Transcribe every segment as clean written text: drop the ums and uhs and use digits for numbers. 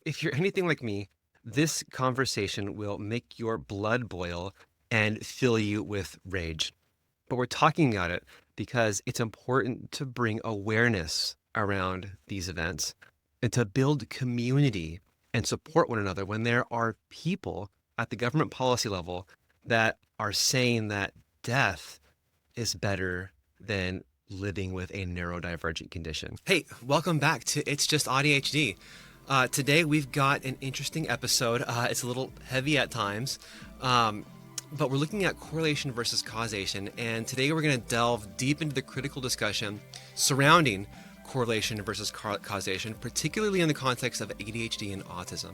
If you're anything like me, this conversation will make your blood boil and fill you with rage. But we're talking about it because it's important to bring awareness around these events and to build community and support one another when there are people at the government policy level that are saying that death is better than living with a neurodivergent condition. Hey, welcome back to It's Just ADHD. Today we've got an interesting episode. It's a little heavy at times, but we're looking at correlation versus causation. And today we're going to delve deep into the critical discussion surrounding correlation versus causation, particularly in the context of ADHD and autism.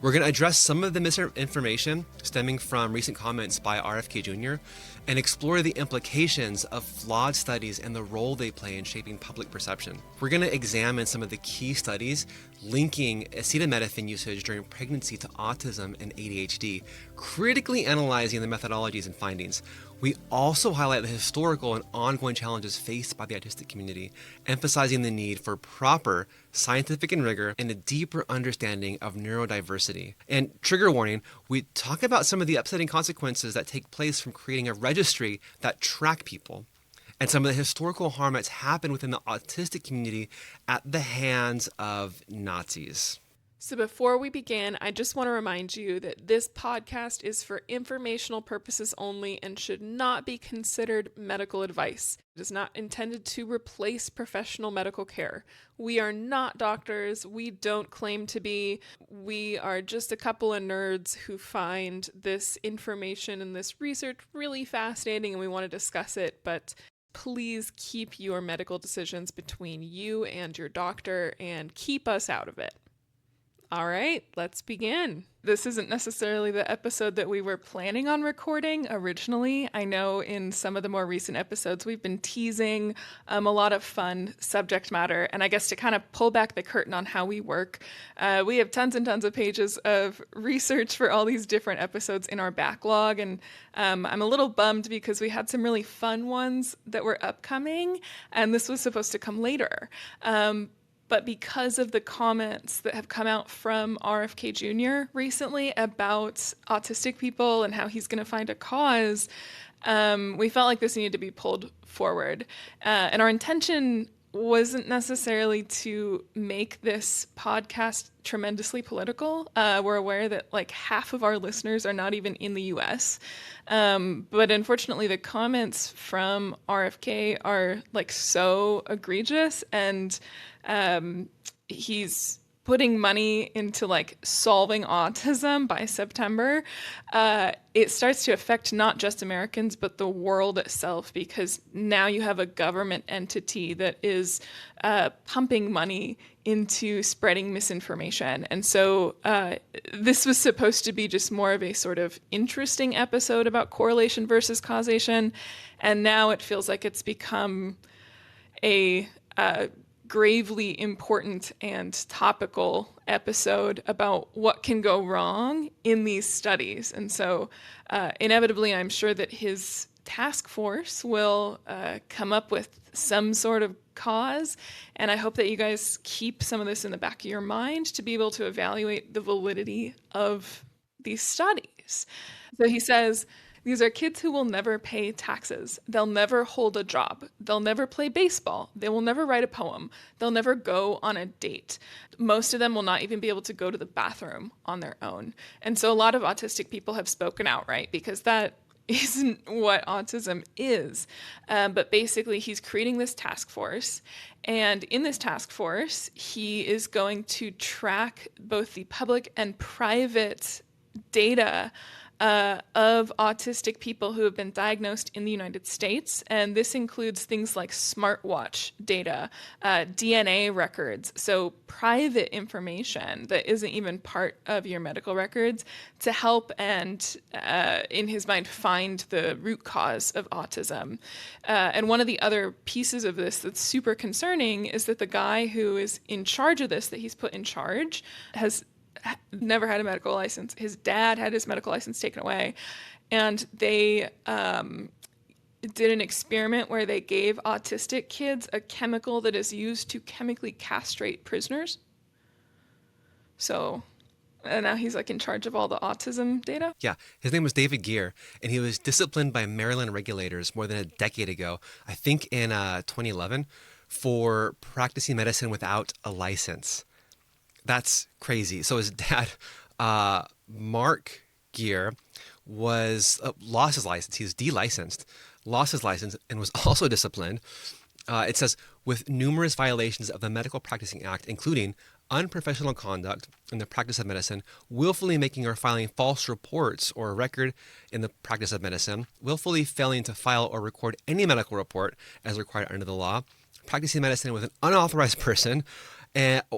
We're going to address some of the misinformation stemming from recent comments by RFK Jr. and explore the implications of flawed studies and the role they play in shaping public perception. We're going to examine some of the key studies linking acetaminophen usage during pregnancy to autism and ADHD, critically analyzing the methodologies and findings. We also highlight the historical and ongoing challenges faced by the autistic community, emphasizing the need for proper scientific and rigor and a deeper understanding of neurodiversity. And trigger warning, we talk about some of the upsetting consequences that take place from creating a registry that track people and some of the historical harm that's happened within the autistic community at the hands of Nazis. So before we begin, I just want to remind you that this podcast is for informational purposes only and should not be considered medical advice. It is not intended to replace professional medical care. We are not doctors. We don't claim to be. We are just a couple of nerds who find this information and this research really fascinating and we want to discuss it, but please keep your medical decisions between you and your doctor and keep us out of it. All right, let's begin. This isn't necessarily the episode that we were planning on recording originally. I know in some of the more recent episodes, we've been teasing a lot of fun subject matter. And I guess to kind of pull back the curtain on how we work, we have tons and tons of pages of research for all these different episodes in our backlog. And I'm a little bummed because we had some really fun ones that were upcoming, and this was supposed to come later. But because of the comments that have come out from RFK Jr. recently about autistic people and how he's going to find a cause, we felt like this needed to be pulled forward. And our intention wasn't necessarily to make this podcast tremendously political. We're aware that like half of our listeners are not even in the US. But unfortunately, the comments from RFK are like so egregious, and he's putting money into like solving autism by September. It starts to affect not just Americans, but the world itself, because now you have a government entity that is pumping money into spreading misinformation. And so this was supposed to be just more of a sort of interesting episode about correlation versus causation. And now it feels like it's become a gravely important and topical episode about what can go wrong in these studies. And so inevitably, I'm sure that his task force will come up with some sort of cause. And I hope that you guys keep some of this in the back of your mind to be able to evaluate the validity of these studies. So he says, these are kids who will never pay taxes. They'll never hold a job. They'll never play baseball. They will never write a poem. They'll never go on a date. Most of them will not even be able to go to the bathroom on their own. And so a lot of autistic people have spoken out, right? Because that isn't what autism is. But basically, he's creating this task force. And in this task force, he is going to track both the public and private data of autistic people who have been diagnosed in the United States. And this includes things like smartwatch data, DNA records, so private information that isn't even part of your medical records to help and, in his mind, find the root cause of autism. And one of the other pieces of this that's super concerning is that the guy who is in charge of this, that he's put in charge, has never had a medical license. His dad had his medical license taken away. And they did an experiment where they gave autistic kids a chemical that is used to chemically castrate prisoners. So and now he's like in charge of all the autism data. Yeah, his name was David Geier, and he was disciplined by Maryland regulators more than a decade ago, I think in 2011, for practicing medicine without a license. That's crazy. So his dad, Mark Geier, was lost his license. He was delicensed, lost his license, and was also disciplined. It says with numerous violations of the Medical Practicing Act, including unprofessional conduct in the practice of medicine, willfully making or filing false reports or a record in the practice of medicine, willfully failing to file or record any medical report as required under the law, practicing medicine with an unauthorized person,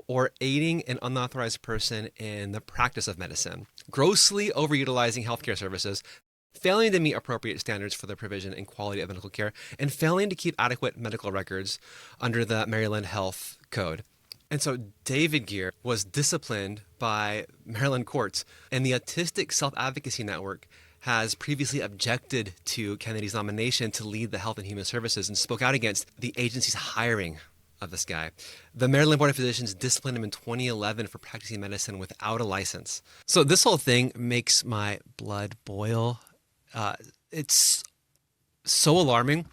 or aiding an unauthorized person in the practice of medicine, grossly overutilizing healthcare services, failing to meet appropriate standards for the provision and quality of medical care, and failing to keep adequate medical records under the Maryland Health Code. And so David Geier was disciplined by Maryland courts, and the Autistic Self-Advocacy Network has previously objected to Kennedy's nomination to lead the Health and Human Services and spoke out against the agency's hiring of this guy. The Maryland Board of Physicians disciplined him in 2011 for practicing medicine without a license. So this whole thing makes my blood boil. It's so alarming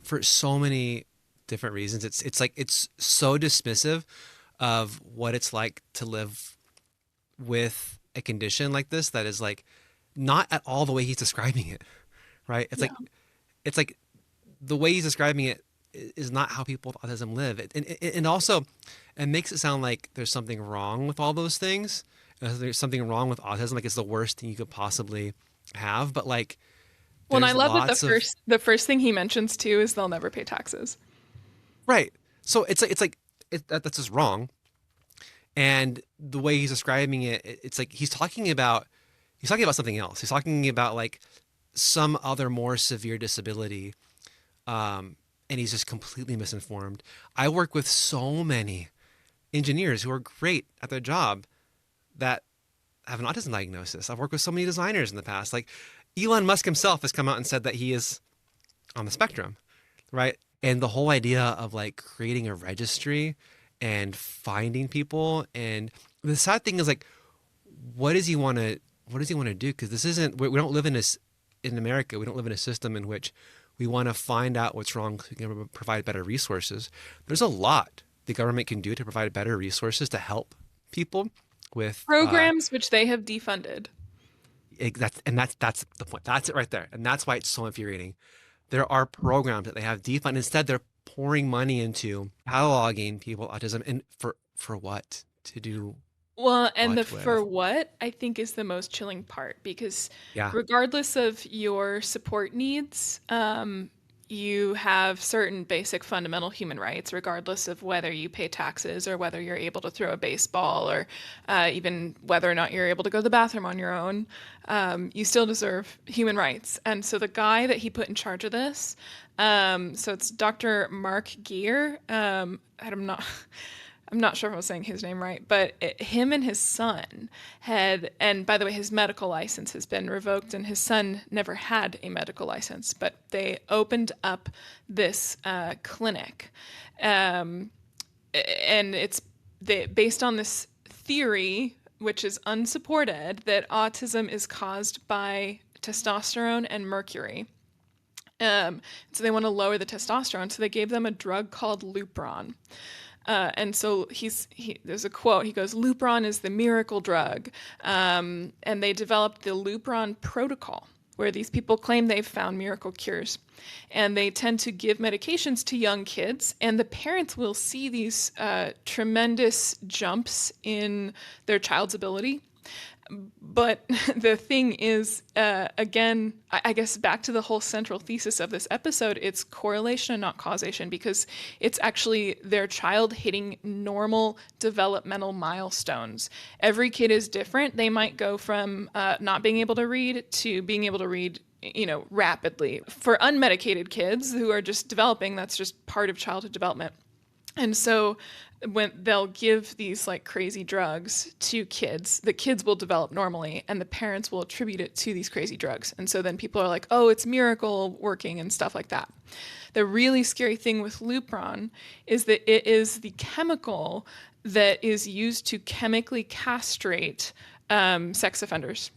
for so many different reasons. It's so dismissive of what it's like to live with a condition like this that is like not at all the way he's describing it, right? It's like the way he's describing it is not how people with autism live. And also, it makes it sound like there's something wrong with all those things. There's something wrong with autism, like it's the worst thing you could possibly have. But like, Well, and I there's love that lots of the first thing he mentions too is they'll never pay taxes. right. So that's just wrong. And the way he's describing it, it's like he's talking about something else. He's talking about like some other more severe disability, and he's just completely misinformed. I work with so many engineers who are great at their job that have an autism diagnosis. I've worked with so many designers in the past. Like Elon Musk himself has come out and said that he is on the spectrum, right? And the whole idea of like creating a registry and finding people, and the sad thing is like, what does he want to do? Because this isn't, we don't live in this in America. We don't live in a system in which we want to find out what's wrong so we can provide better resources. There's a lot the government can do to provide better resources to help people with Programs which they have defunded. that's the point. That's it right there. And that's why it's so infuriating. There are programs that they have defund. Instead, they're pouring money into cataloging people with autism, and for what? To do Well, and the what for with? what I think is the most chilling part because Yeah. regardless of your support needs, you have certain basic fundamental human rights, regardless of whether you pay taxes or whether you're able to throw a baseball or even whether or not you're able to go to the bathroom on your own. You still deserve human rights. And so the guy that he put in charge of this, so it's Dr. Mark Geier. I'm not sure if I was saying his name right, but him and his son had, and by the way, his medical license has been revoked, and his son never had a medical license, but they opened up this clinic. And based on this theory, which is unsupported, that autism is caused by testosterone and mercury. So they want to lower the testosterone, so they gave them a drug called Lupron. And so there's a quote. He goes, "Lupron is the miracle drug," and they developed the Lupron protocol, where these people claim they've found miracle cures, and they tend to give medications to young kids, and the parents will see these tremendous jumps in their child's ability. But the thing is, again, I guess back to the whole central thesis of this episode, it's correlation and not causation, because it's actually their child hitting normal developmental milestones. Every kid is different. They might go from not being able to read to being able to read, rapidly. For unmedicated kids who are just developing, that's just part of childhood development. And so when they'll give these like crazy drugs to kids, the kids will develop normally and the parents will attribute it to these crazy drugs. And so then people are like, oh, it's miracle working and stuff like that. The really scary thing with Lupron is that it is the chemical that is used to chemically castrate sex offenders.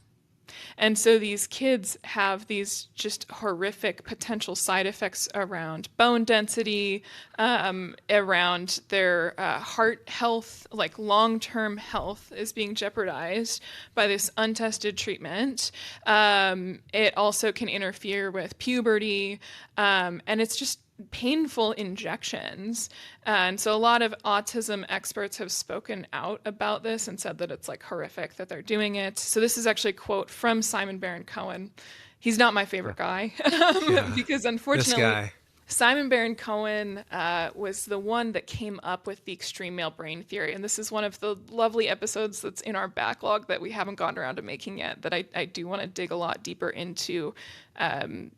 And so these kids have these just horrific potential side effects around bone density, around their heart health, like long-term health is being jeopardized by this untested treatment. It also can interfere with puberty, and it's just painful injections. And so a lot of autism experts have spoken out about this and said that it's like horrific that they're doing it. So this is actually a quote from Simon Baron-Cohen. He's not my favorite guy Yeah. because This unfortunately guy. Simon Baron-Cohen was the one that came up with the extreme male brain theory. And this is one of the lovely episodes that's in our backlog that we haven't gotten around to making yet, that I do want to dig a lot deeper into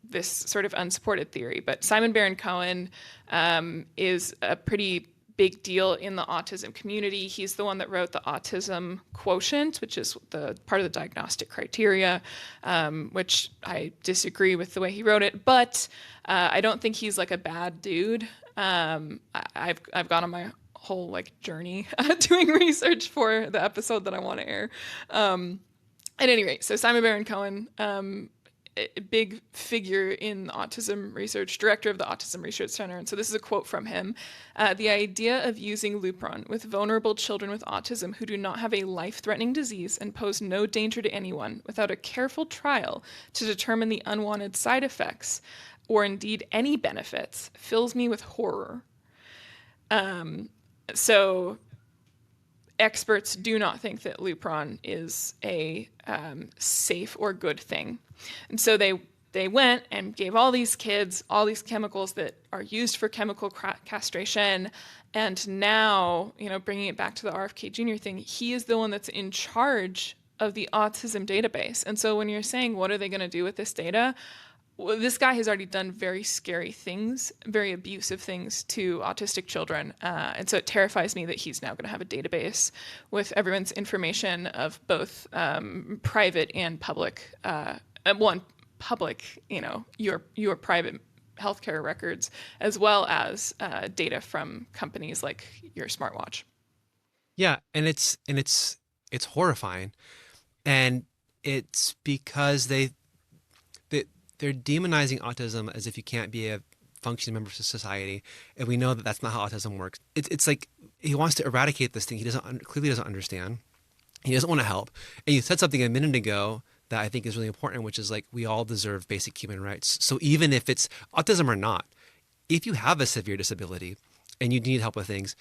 this sort of unsupported theory. But Simon Baron-Cohen is a pretty big deal in the autism community. He's the one that wrote the autism quotient, which is the part of the diagnostic criteria, which I disagree with the way he wrote it, but I don't think he's like a bad dude. I've gone on my whole like journey doing research for the episode that I want to air. At any rate, so Simon Baron-Cohen, a big figure in autism research, director of the Autism Research Center. And so this is a quote from him. The idea of using Lupron with vulnerable children with autism who do not have a life-threatening disease and pose no danger to anyone without a careful trial to determine the unwanted side effects or indeed any benefits fills me with horror. So experts do not think that Lupron is a safe or good thing. And so they went and gave all these kids all these chemicals that are used for chemical castration. And now, bringing it back to the RFK Jr. thing, he is the one that's in charge of the autism database. And so when you're saying, what are they going to do with this data? Well, this guy has already done very scary things, very abusive things to autistic children. And so it terrifies me that he's now going to have a database with everyone's information of both private and public, public, your private healthcare records, as well as data from companies like your smartwatch. Yeah, and it's horrifying, and it's because they're demonizing autism as if you can't be a functioning member of society, and we know that that's not how autism works. It's like he wants to eradicate this thing he clearly doesn't understand. He doesn't want to help. And you said something a minute ago that I think is really important, which is like we all deserve basic human rights. So even if it's autism or not, if you have a severe disability and you need help with things,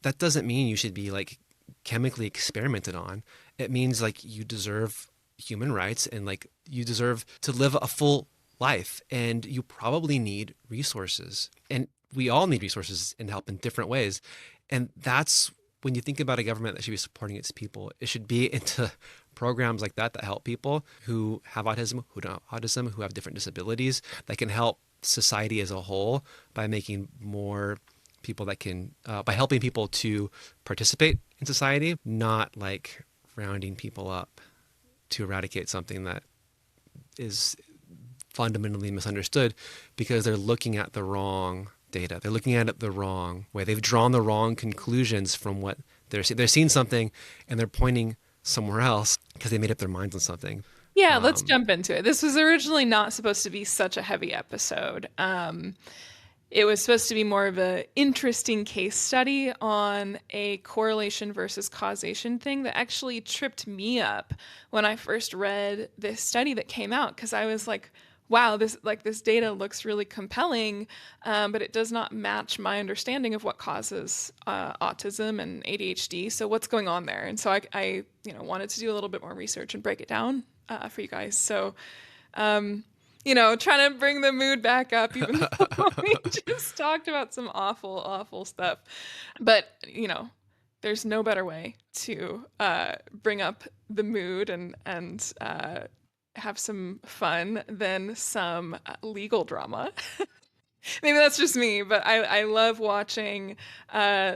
that doesn't mean you should be like chemically experimented on. It means like you deserve human rights and like you deserve to live a full life, and you probably need resources, and we all need resources and help in different ways. And that's when you think about a government that should be supporting its people, it should be into programs like that help people who have autism, who don't have autism, who have different disabilities, that can help society as a whole by making more people that can by helping people to participate in society, not like rounding people up to eradicate something that is fundamentally misunderstood because they're looking at the wrong data. They're looking at it the wrong way. They've drawn the wrong conclusions from what they're seeing. They're seeing something and they're pointing somewhere else because they made up their minds on something. Yeah, let's jump into it. This was originally not supposed to be such a heavy episode. It was supposed to be more of an interesting case study on a correlation versus causation thing that actually tripped me up when I first read this study that came out, because I was like, wow, this data looks really compelling, but it does not match my understanding of what causes autism and ADHD. So what's going on there? And so I wanted to do a little bit more research and break it down for you guys. So trying to bring the mood back up, even though we just talked about some awful, awful stuff. But, there's no better way to bring up the mood and have some fun than some legal drama. Maybe that's just me, but I love watching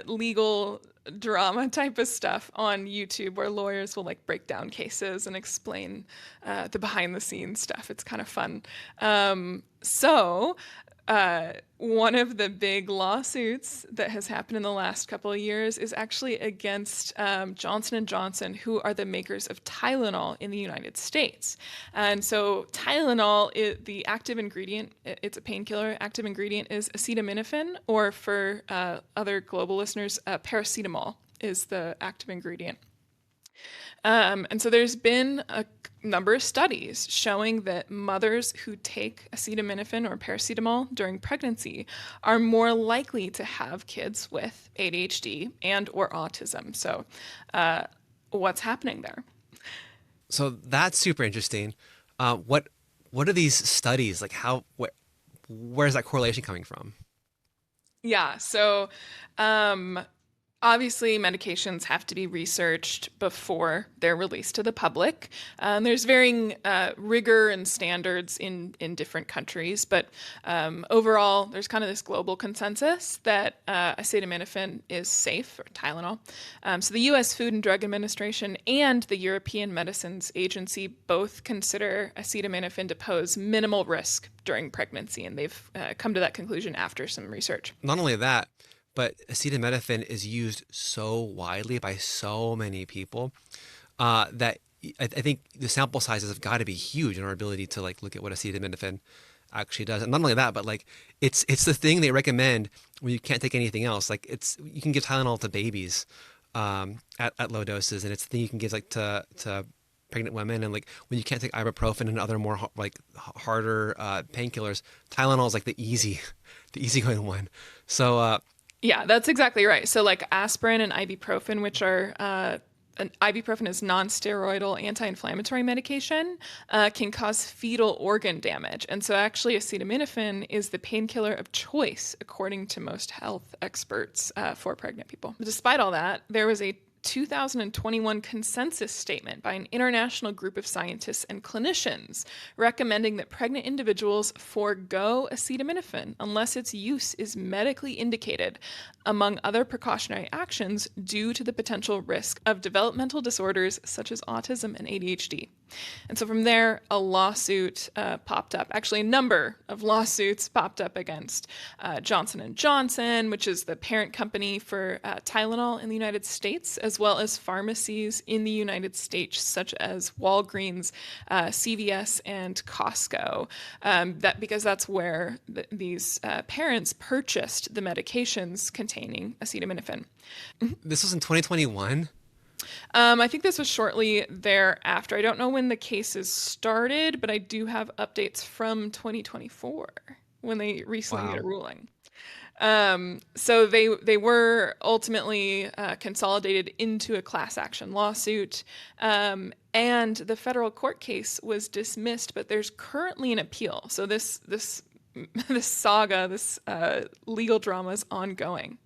legal drama type of stuff on YouTube where lawyers will like break down cases and explain the behind the scenes stuff. It's kind of fun. So one of the big lawsuits that has happened in the last couple of years is actually against Johnson and Johnson, who are the makers of Tylenol in the United States. And so Tylenol, the active ingredient, it's a painkiller. Active ingredient is acetaminophen, or for other global listeners, paracetamol is the active ingredient. And so there's been a number of studies showing that mothers who take acetaminophen or paracetamol during pregnancy are more likely to have kids with ADHD and or autism. So what's happening there? So that's super interesting. What are these studies like? Where's that correlation coming from? Yeah, so um, obviously, medications have to be researched before they're released to the public. There's varying rigor and standards in different countries, but overall, there's kind of this global consensus that acetaminophen is safe, or Tylenol. So the U.S. Food and Drug Administration and the European Medicines Agency both consider acetaminophen to pose minimal risk during pregnancy, and they've come to that conclusion after some research. Not only that, but acetaminophen is used so widely by so many people that I think the sample sizes have got to be huge in our ability to like look at what acetaminophen actually does. And not only that, but like it's the thing they recommend when you can't take anything else. Like you can give Tylenol to babies at low doses, and it's the thing you can give like to pregnant women, and like when you can't take ibuprofen and other more harder painkillers, Tylenol is like the easygoing one. So Yeah, that's exactly right. So, like aspirin and ibuprofen, which are ibuprofen is non-steroidal anti-inflammatory medication, can cause fetal organ damage. And so, actually, acetaminophen is the painkiller of choice, according to most health experts, for pregnant people. Despite all that, there was a 2021 consensus statement by an international group of scientists and clinicians recommending that pregnant individuals forego acetaminophen unless its use is medically indicated, among other precautionary actions, due to the potential risk of developmental disorders such as autism and ADHD. And so from there, a lawsuit popped up. Actually, a number of lawsuits popped up against Johnson and Johnson, which is the parent company for Tylenol in the United States, as well as pharmacies in the United States, such as Walgreens, CVS, and Costco. Because that's where these parents purchased the medications containing acetaminophen. this was in 2021. I think this was shortly thereafter. I don't know when the cases started, but I do have updates from 2024 when they recently made a Wow. ruling. So they were ultimately consolidated into a class action lawsuit, and the federal court case was dismissed. But there's currently an appeal. So this this saga, this legal drama is ongoing.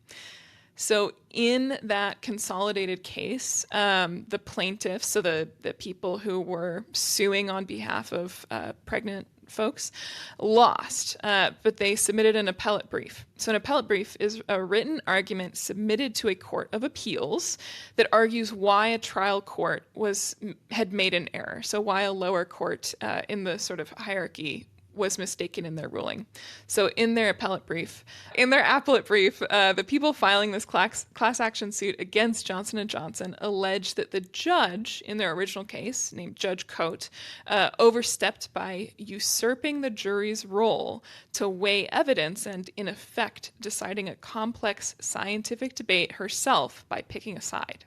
So in that consolidated case, the plaintiffs, so the people who were suing on behalf of pregnant folks, lost, but they submitted an appellate brief. So an appellate brief is a written argument submitted to a court of appeals that argues why a trial court had made an error. So why a lower court in the sort of hierarchy was mistaken in their ruling. So in their appellate brief, the people filing this class action suit against Johnson & Johnson allege that the judge in their original case, named Judge Coate, overstepped by usurping the jury's role to weigh evidence and, in effect, deciding a complex scientific debate herself by picking a side.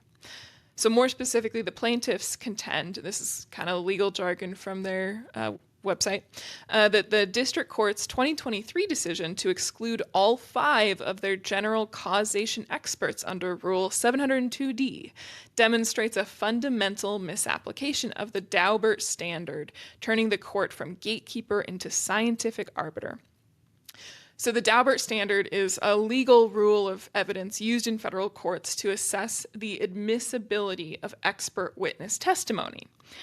So more specifically, the plaintiffs contend, this is kind of legal jargon from their website, that the district court's 2023 decision to exclude all 5 of their general causation experts under Rule 702D demonstrates a fundamental misapplication of the Daubert standard, turning the court from gatekeeper into scientific arbiter. So the Daubert standard is a legal rule of evidence used in federal courts to assess the admissibility of expert witness testimony.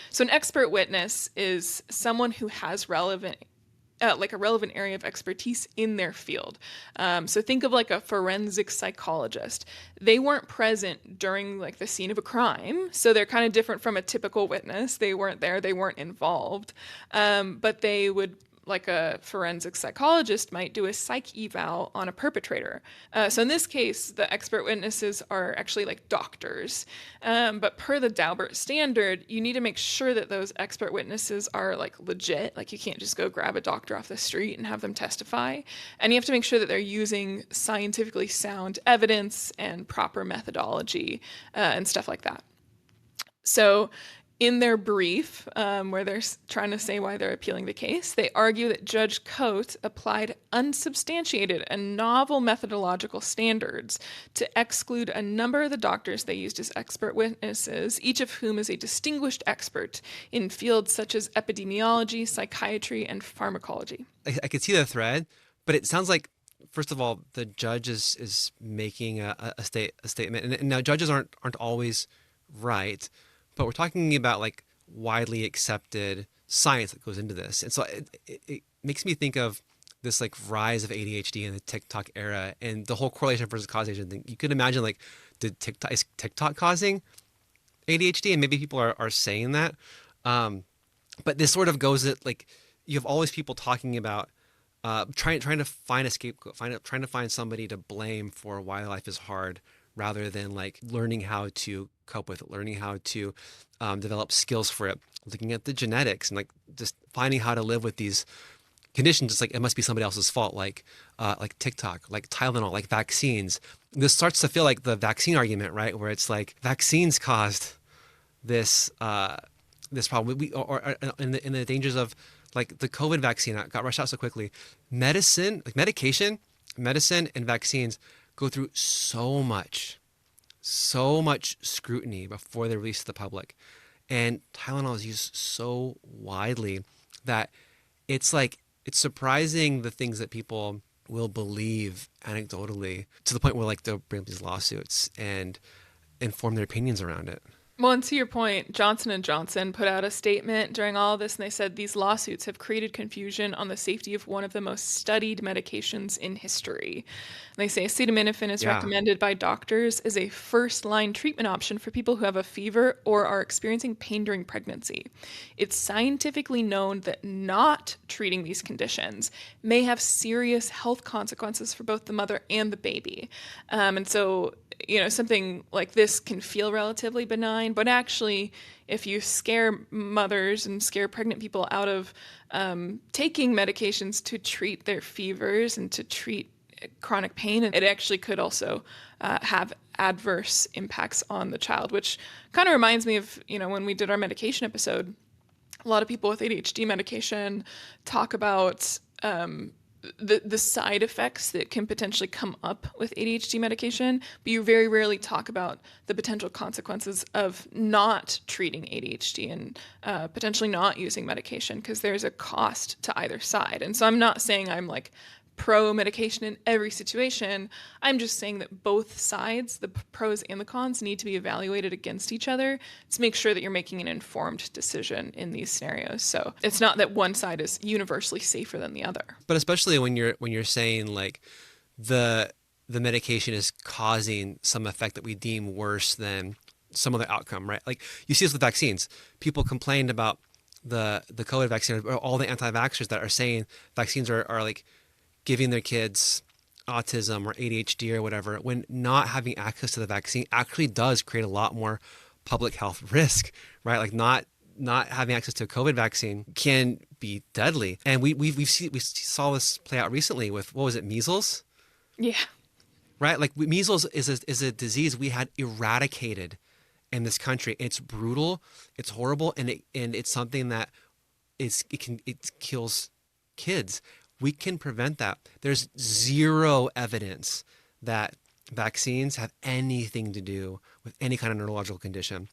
So an expert witness is someone who has like a relevant area of expertise in their field. So think of like a forensic psychologist. They weren't present during like the scene of a crime, so they're kind of different from a typical witness. They weren't there, they weren't involved, but they would like a forensic psychologist might do a psych eval on a perpetrator. So in this case, the expert witnesses are actually like doctors. But per the Daubert standard, you need to make sure that those expert witnesses are like legit. Like you can't just go grab a doctor off the street and have them testify. And you have to make sure that they're using scientifically sound evidence and proper methodology and stuff like that. So, in their brief, where they're trying to say why they're appealing the case, they argue that Judge Coate applied unsubstantiated and novel methodological standards to exclude a number of the doctors they used as expert witnesses, each of whom is a distinguished expert in fields such as epidemiology, psychiatry, and pharmacology. I could see the thread, but it sounds like, first of all, the judge is making a statement, and now judges aren't always right, but we're talking about like widely accepted science that goes into this, and so it makes me think of this like rise of ADHD in the TikTok era and the whole correlation versus causation thing. You could imagine like, is TikTok causing ADHD? And maybe people are saying that, but this sort of goes at like, you have always people talking about trying to find a scapegoat, trying to find somebody to blame for why life is hard, rather than like learning how to cope with it, learning how to develop skills for it, looking at the genetics and like just finding how to live with these conditions. It's like it must be somebody else's fault, like TikTok, like Tylenol, like vaccines. This starts to feel like the vaccine argument, right? Where it's like vaccines caused this this problem. Or in the dangers of like the COVID vaccine that got rushed out so quickly. Medicine, like medication, medicine and vaccines go through so much scrutiny before they're released to the public. And Tylenol is used so widely that it's like, it's surprising the things that people will believe anecdotally, to the point where like they'll bring up these lawsuits and inform their opinions around it. Well, and to your point, Johnson & Johnson put out a statement during all of this, and they said these lawsuits have created confusion on the safety of one of the most studied medications in history. And they say acetaminophen is Yeah. recommended by doctors as a first-line treatment option for people who have a fever or are experiencing pain during pregnancy. It's scientifically known that not treating these conditions may have serious health consequences for both the mother and the baby. And so something like this can feel relatively benign, but actually, if you scare mothers and scare pregnant people out of taking medications to treat their fevers and to treat chronic pain, it actually could also have adverse impacts on the child, which kind of reminds me of, when we did our medication episode, a lot of people with ADHD medication talk about the side effects that can potentially come up with ADHD medication, but you very rarely talk about the potential consequences of not treating ADHD and potentially not using medication, because there's a cost to either side. And so I'm not saying I'm like pro medication in every situation. I'm just saying that both sides, the pros and the cons, need to be evaluated against each other to make sure that you're making an informed decision in these scenarios. So it's not that one side is universally safer than the other. But especially when you're saying like the medication is causing some effect that we deem worse than some other outcome, right? Like you see this with vaccines. People complained about the COVID vaccine, or all the anti-vaxxers that are saying vaccines are like giving their kids autism or ADHD or whatever, when not having access to the vaccine actually does create a lot more public health risk, right? Like not having access to a COVID vaccine can be deadly. And we saw this play out recently with, what was it, measles? Yeah. Right? Like measles is a disease we had eradicated in this country. It's brutal, it's horrible, and it's something that it kills kids. We can prevent that. There's zero evidence that vaccines have anything to do with any kind of neurological condition.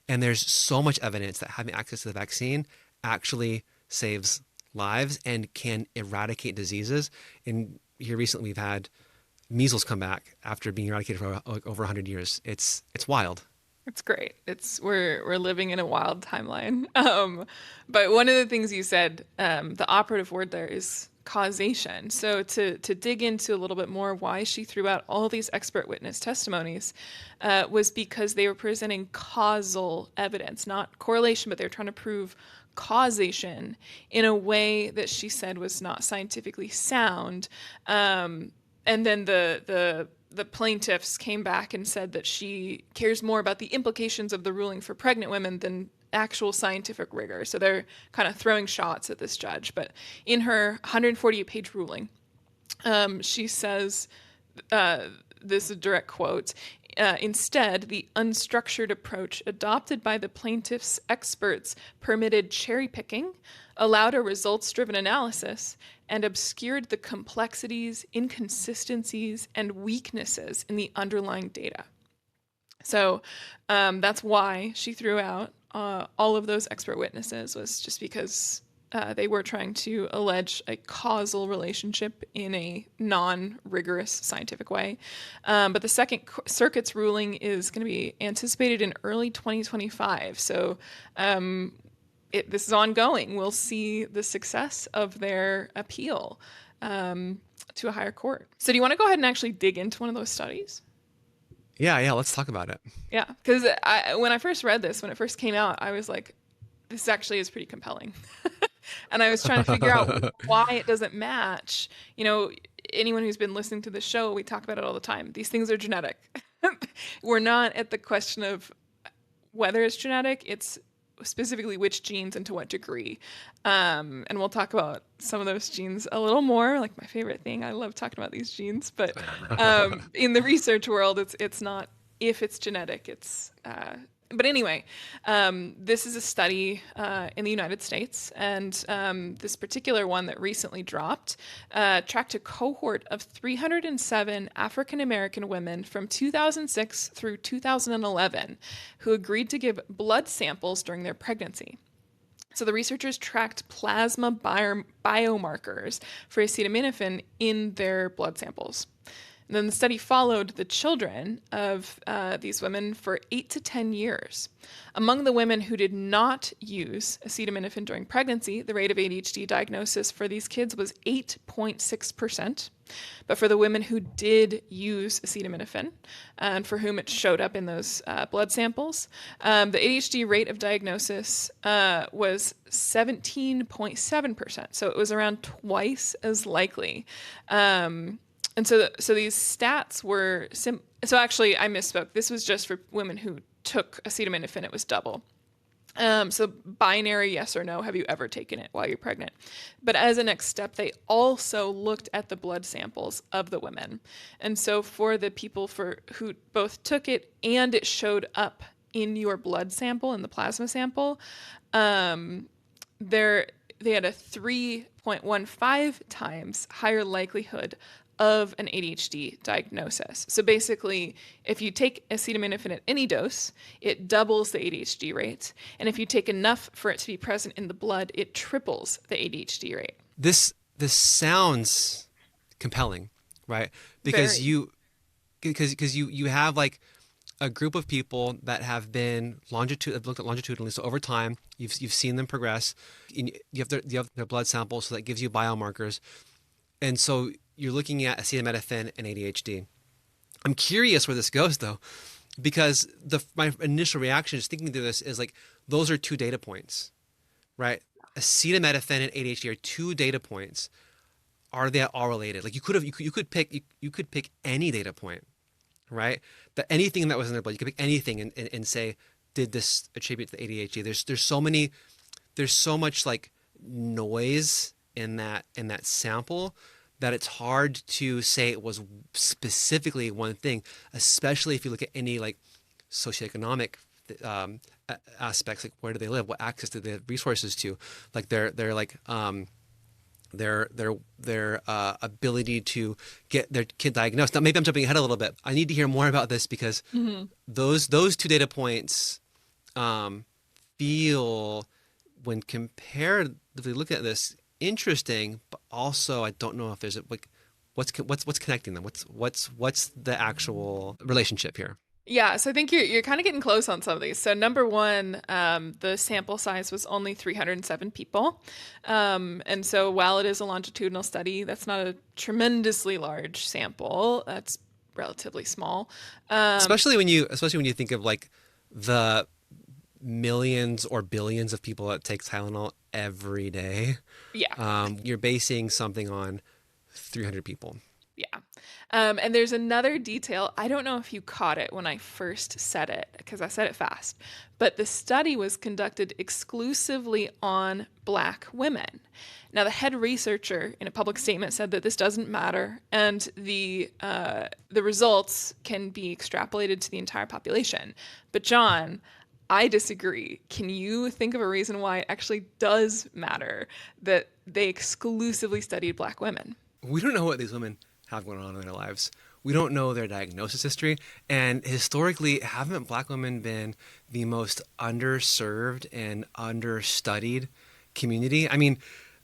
And there's so much evidence that having access to the vaccine actually saves lives and can eradicate diseases. And here recently we've had measles come back after being eradicated for over 100 years. It's wild. It's great. We're living in a wild timeline. But one of the things you said, the operative word there is causation. So to dig into a little bit more why she threw out all these expert witness testimonies was because they were presenting causal evidence, not correlation, but they were trying to prove causation in a way that she said was not scientifically sound. And then the plaintiffs came back and said that she cares more about the implications of the ruling for pregnant women than actual scientific rigor. So they're kind of throwing shots at this judge. But in her 148-page ruling, she says, this is a direct quote, instead, the unstructured approach adopted by the plaintiff's experts permitted cherry picking, allowed a results-driven analysis, and obscured the complexities, inconsistencies, and weaknesses in the underlying data. So that's why she threw out all of those expert witnesses, was just because they were trying to allege a causal relationship in a non-rigorous scientific way. But the Second Circuit's ruling is going to be anticipated in early 2025. So this is ongoing. We'll see the success of their appeal to a higher court. So do you want to go ahead and actually dig into one of those studies? Yeah, let's talk about it. Yeah, because when I first read this, when it first came out, I was like, this actually is pretty compelling. And I was trying to figure out why it doesn't match. You know, anyone who's been listening to the show, we talk about it all the time. These things are genetic. We're not at the question of whether it's genetic, it's specifically which genes and to what degree. And we'll talk about some of those genes a little more, like my favorite thing. I love talking about these genes, but in the research world, it's not if it's genetic, it's but anyway, this is a study in the United States, and this particular one that recently dropped tracked a cohort of 307 African American women from 2006 through 2011 who agreed to give blood samples during their pregnancy. So the researchers tracked plasma biomarkers for acetaminophen in their blood samples. And then the study followed the children of these women for 8 to 10 years. Among the women who did not use acetaminophen during pregnancy, the rate of ADHD diagnosis for these kids was 8.6%. But for the women who did use acetaminophen, and for whom it showed up in those blood samples, the ADHD rate of diagnosis was 17.7%. So it was around twice as likely. And so these stats were so actually I misspoke. This was just for women who took acetaminophen. It was double. So binary yes or no, have you ever taken it while you're pregnant? But as a next step, they also looked at the blood samples of the women. And so for the people who both took it and it showed up in your blood sample, in the plasma sample, they had a 3.15 times higher likelihood of an ADHD diagnosis. So basically, if you take acetaminophen at any dose, it doubles the ADHD rate. And if you take enough for it to be present in the blood, it triples the ADHD rate. This sounds compelling, right? Because Very. you have like a group of people that have been looked at longitudinally. So over time, you've seen them progress. You have their blood samples, so that gives you biomarkers. And so you're looking at acetaminophen and ADHD. I'm curious where this goes, though, because my initial reaction is thinking through this is like, those are two data points, right? Acetaminophen and ADHD are two data points. Are they all related? Like you could pick any data point, right? That anything that was in their blood, you could pick anything and say, did this attribute to the ADHD? There's so much like noise in that sample that it's hard to say it was specifically one thing, especially if you look at any like socioeconomic aspects, like where do they live, what access do they have resources to, like their ability to get their kid diagnosed. Now maybe I'm jumping ahead a little bit. I need to hear more about this because those two data points feel, when compared, if we look at this, interesting, but also I don't know if there's what's connecting them. What's the actual relationship here? Yeah, so I think you're kind of getting close on some of these. So number one, the sample size was only 307 people, and so while it is a longitudinal study, that's not a tremendously large sample. That's relatively small. Especially when you think of like the millions or billions of people that take Tylenol every day. Yeah, You're basing something on 300 people. yeah. And there's another detail. I don't know if you caught it when I first said it, because I said it fast, but the study was conducted exclusively on Black women. Now, the head researcher in a public statement said that this doesn't matter, and the results can be extrapolated to the entire population. But John, I disagree. Can you think of a reason why it actually does matter that they exclusively studied Black women? We don't know what these women have going on in their lives. We don't know their diagnosis history. And historically, haven't Black women been the most underserved and understudied community? I mean,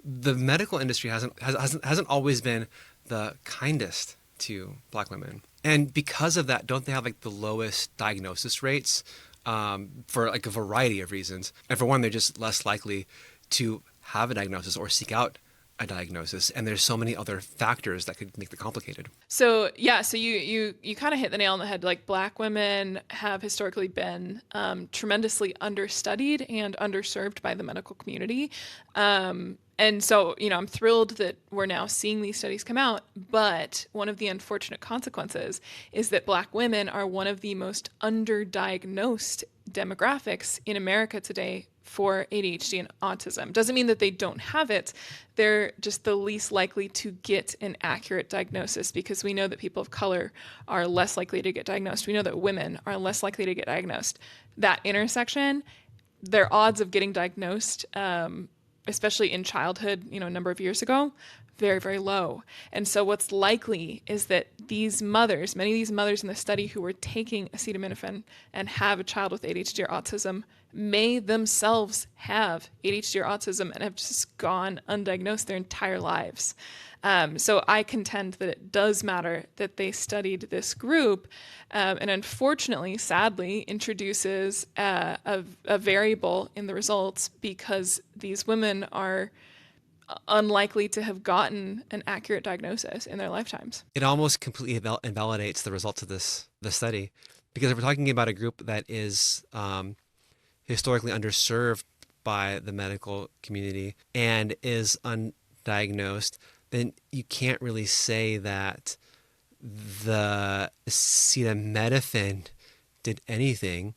the medical industry hasn't always been the kindest to Black women. And because of that, don't they have like the lowest diagnosis rates for like a variety of reasons? And for one, they're just less likely to have a diagnosis or seek out a diagnosis, and there's so many other factors that could make it complicated. So yeah, so you kind of hit the nail on the head. Like Black women have historically been tremendously understudied and underserved by the medical community. And so, I'm thrilled that we're now seeing these studies come out. But one of the unfortunate consequences is that Black women are one of the most underdiagnosed demographics in America today for ADHD and autism. Doesn't mean that they don't have it. They're just the least likely to get an accurate diagnosis, because we know that people of color are less likely to get diagnosed. We know that women are less likely to get diagnosed. That intersection, their odds of getting diagnosed, especially in childhood, a number of years ago, very, very low. And so what's likely is that many of these mothers in the study who were taking acetaminophen and have a child with ADHD or autism may themselves have ADHD or autism and have just gone undiagnosed their entire lives. So I contend that it does matter that they studied this group, and unfortunately, sadly, introduces a variable in the results, because these women are unlikely to have gotten an accurate diagnosis in their lifetimes. It almost completely invalidates the results of the study, because if we're talking about a group that is historically underserved by the medical community and is undiagnosed, then you can't really say that the acetaminophen did anything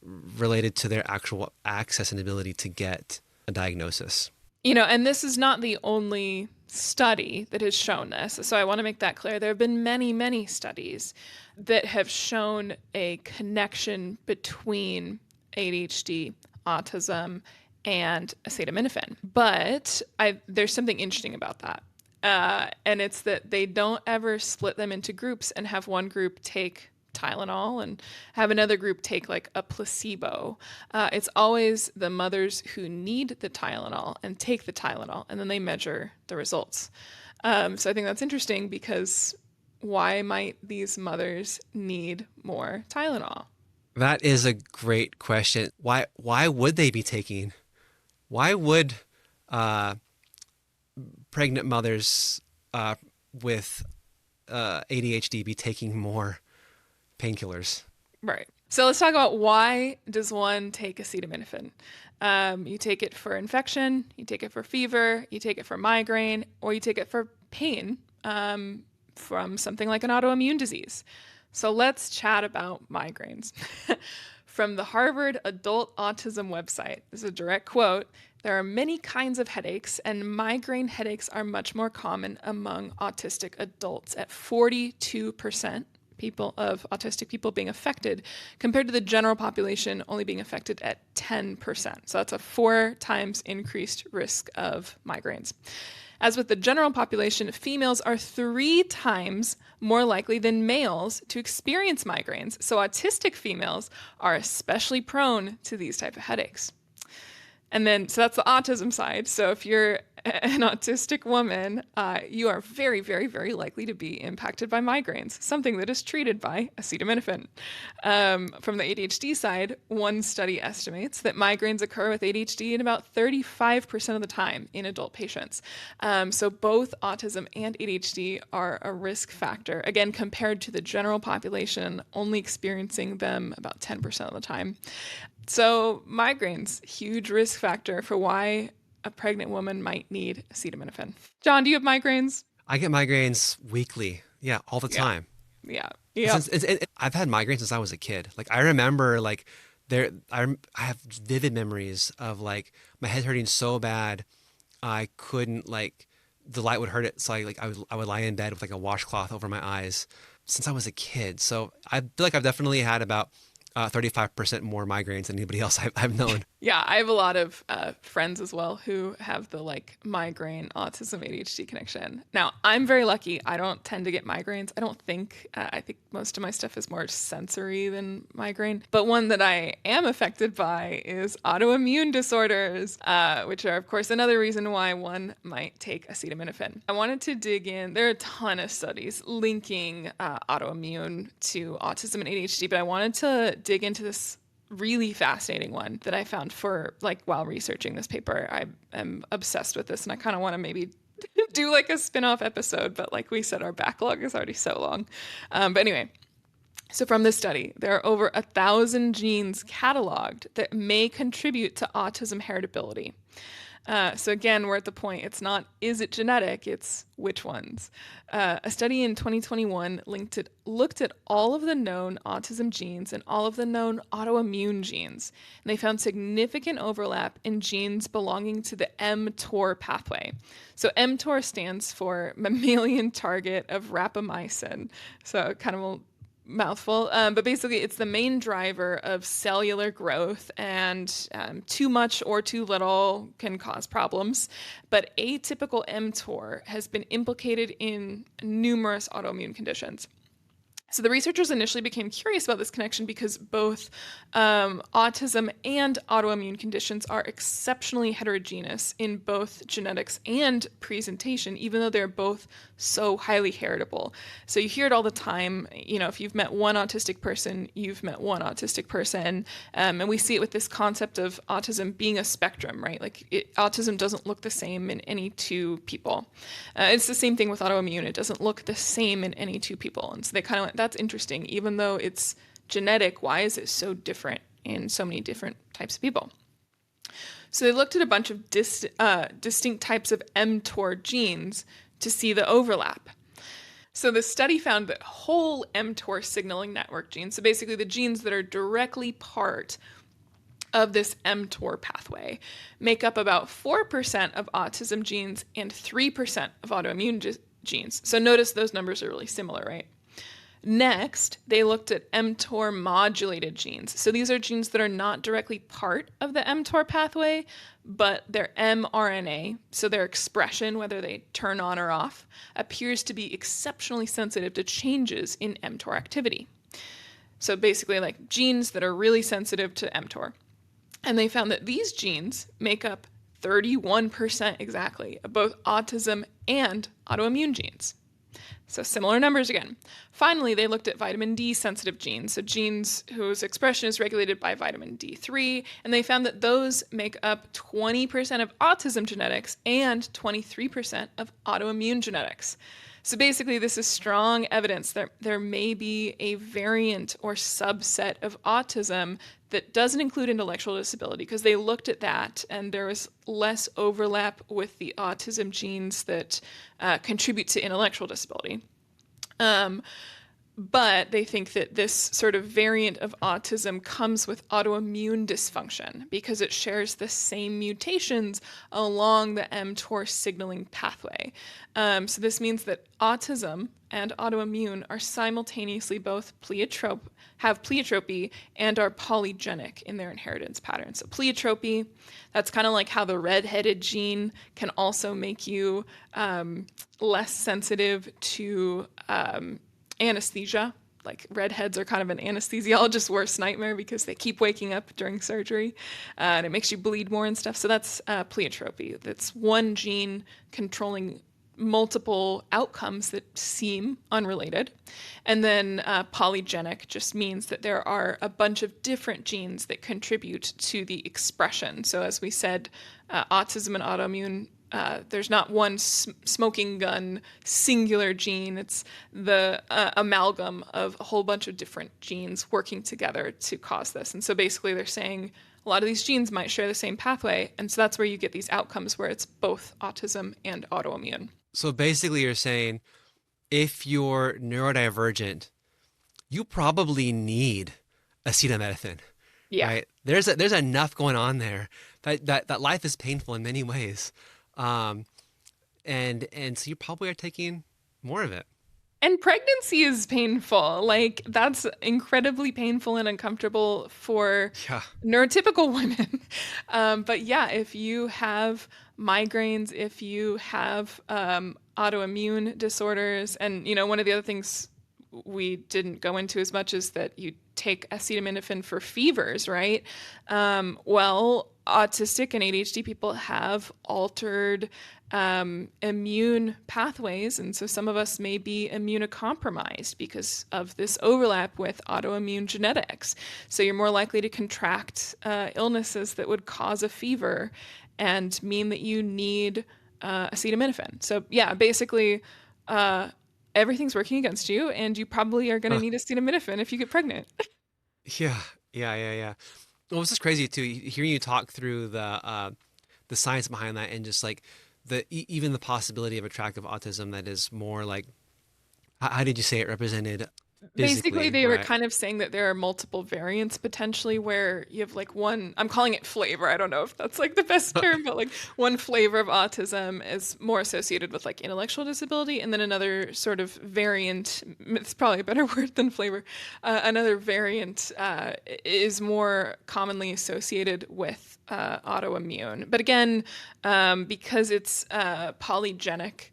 related to their actual access and ability to get a diagnosis. And this is not the only study that has shown this. So I want to make that clear. There have been many, many studies that have shown a connection between ADHD, autism, and acetaminophen. But there's something interesting about that. And it's that they don't ever split them into groups and have one group take Tylenol and have another group take like a placebo. It's always the mothers who need the Tylenol and take the Tylenol, and then they measure the results. So I think that's interesting, because why might these mothers need more Tylenol? That is a great question. Why would they be taking? Why would pregnant mothers with ADHD be taking more painkillers? Right. So let's talk about, why does one take acetaminophen? You take it for infection, you take it for fever, you take it for migraine, or you take it for pain from something like an autoimmune disease. So let's chat about migraines. From the Harvard Adult Autism website, this is a direct quote: "There are many kinds of headaches, and migraine headaches are much more common among autistic adults, at 42% of autistic people being affected, compared to the general population only being affected at 10%. So that's a 4 times increased risk of migraines. As with the general population, females are 3 times more likely than males to experience migraines. So autistic females are especially prone to these type of headaches." And then, so that's the autism side. So if you're an autistic woman, you are very, very, very likely to be impacted by migraines, something that is treated by acetaminophen. From the ADHD side, one study estimates that migraines occur with ADHD in about 35% of the time in adult patients. So both autism and ADHD are a risk factor, again, compared to the general population, only experiencing them about 10% of the time. So migraines, huge risk factor for why a pregnant woman might need acetaminophen. John, do you have migraines? I get migraines weekly. Yeah, all the Yeah. time. Yeah. Yep. I've had migraines since I was a kid. Like I remember, like I have vivid memories of like my head hurting so bad, I couldn't like the light would hurt it. So I would lie in bed with like a washcloth over my eyes since I was a kid. So I feel like I've definitely had about 35% more migraines than anybody else I've known. Yeah, I have a lot of friends as well who have the like migraine, autism, ADHD connection. Now, I'm very lucky. I don't tend to get migraines. I don't think. I think most of my stuff is more sensory than migraine. But one that I am affected by is autoimmune disorders, which are, of course, another reason why one might take acetaminophen. I wanted to dig in. There are a ton of studies linking autoimmune to autism and ADHD, but I wanted to dig into this really fascinating one that I found for like while researching this paper. I am obsessed with this and I kind of want to maybe do like a spin-off episode, but like we said, our backlog is already so long. But anyway, so from this study, there are over 1,000 genes cataloged that may contribute to autism heritability. So again, we're at the point, it's not, is it genetic? It's which ones. A study in 2021 looked at all of the known autism genes and all of the known autoimmune genes. And they found significant overlap in genes belonging to the mTOR pathway. So mTOR stands for mammalian target of rapamycin. So kind of a mouthful, but basically it's the main driver of cellular growth, and too much or too little can cause problems. But atypical mTOR has been implicated in numerous autoimmune conditions. So the researchers initially became curious about this connection because both autism and autoimmune conditions are exceptionally heterogeneous in both genetics and presentation, even though they're both so highly heritable. So you hear it all the time. You know, if you've met one autistic person, you've met one autistic person. And we see it with this concept of autism being a spectrum, right? Like autism doesn't look the same in any two people. It's the same thing with autoimmune. It doesn't look the same in any two people. And so they kind of went, that's interesting. Even though it's genetic, why is it so different in so many different types of people? So they looked at a bunch of distinct types of mTOR genes to see the overlap. So the study found that whole mTOR signaling network genes, so basically the genes that are directly part of this mTOR pathway, make up about 4% of autism genes and 3% of autoimmune genes. So notice those numbers are really similar, right? Next, they looked at mTOR modulated genes. So these are genes that are not directly part of the mTOR pathway, but their mRNA, so their expression, whether they turn on or off, appears to be exceptionally sensitive to changes in mTOR activity. So basically like genes that are really sensitive to mTOR. And they found that these genes make up 31% exactly of both autism and autoimmune genes. So similar numbers again. Finally, they looked at vitamin D sensitive genes, so genes whose expression is regulated by vitamin D3, and they found that those make up 20% of autism genetics and 23% of autoimmune genetics. So basically, this is strong evidence that there may be a variant or subset of autism that doesn't include intellectual disability, because they looked at that and there was less overlap with the autism genes that contribute to intellectual disability. But they think that this sort of variant of autism comes with autoimmune dysfunction because it shares the same mutations along the mTOR signaling pathway. So this means that autism and autoimmune are simultaneously both have pleiotropy and are polygenic in their inheritance pattern. So pleiotropy, that's kind of like how the red-headed gene can also make you less sensitive to anesthesia. like redheads are kind of an anesthesiologist's worst nightmare because they keep waking up during surgery, and it makes you bleed more and stuff. So that's pleiotropy. That's one gene controlling multiple outcomes that seem unrelated. And then polygenic just means that there are a bunch of different genes that contribute to the expression. So as we said, autism and autoimmune, there's not one smoking gun singular gene. It's the amalgam of a whole bunch of different genes working together to cause this. And so basically they're saying a lot of these genes might share the same pathway. And so that's where you get these outcomes where it's both autism and autoimmune. So basically, you're saying if you're neurodivergent, you probably need acetaminophen, Yeah. right? There's enough going on there that life is painful in many ways, um, and so you probably are taking more of it. And pregnancy is painful. Like, that's incredibly painful and uncomfortable for Yeah. neurotypical women. But yeah, if you have migraines, if you have autoimmune disorders, and one of the other things we didn't go into as much is that you take acetaminophen for fevers, right? Well, autistic and ADHD people have altered immune pathways, and so some of us may be immunocompromised because of this overlap with autoimmune genetics. So you're more likely to contract illnesses that would cause a fever and mean that you need acetaminophen. So yeah, basically, everything's working against you, and you probably are going to Huh. need acetaminophen if you get pregnant. Yeah. Yeah. Yeah. Yeah. Well, this is crazy too. Hearing you talk through the science behind that, and just like even the possibility of attractive autism that is more like how did you say it represented Basically, physically, they were right? kind of saying that there are multiple variants potentially where you have like one, I'm calling it flavor. I don't know if that's like the best term, but like one flavor of autism is more associated with like intellectual disability. And then another sort of variant, it's probably a better word than flavor, another variant is more commonly associated with autoimmune. But again, because it's polygenic,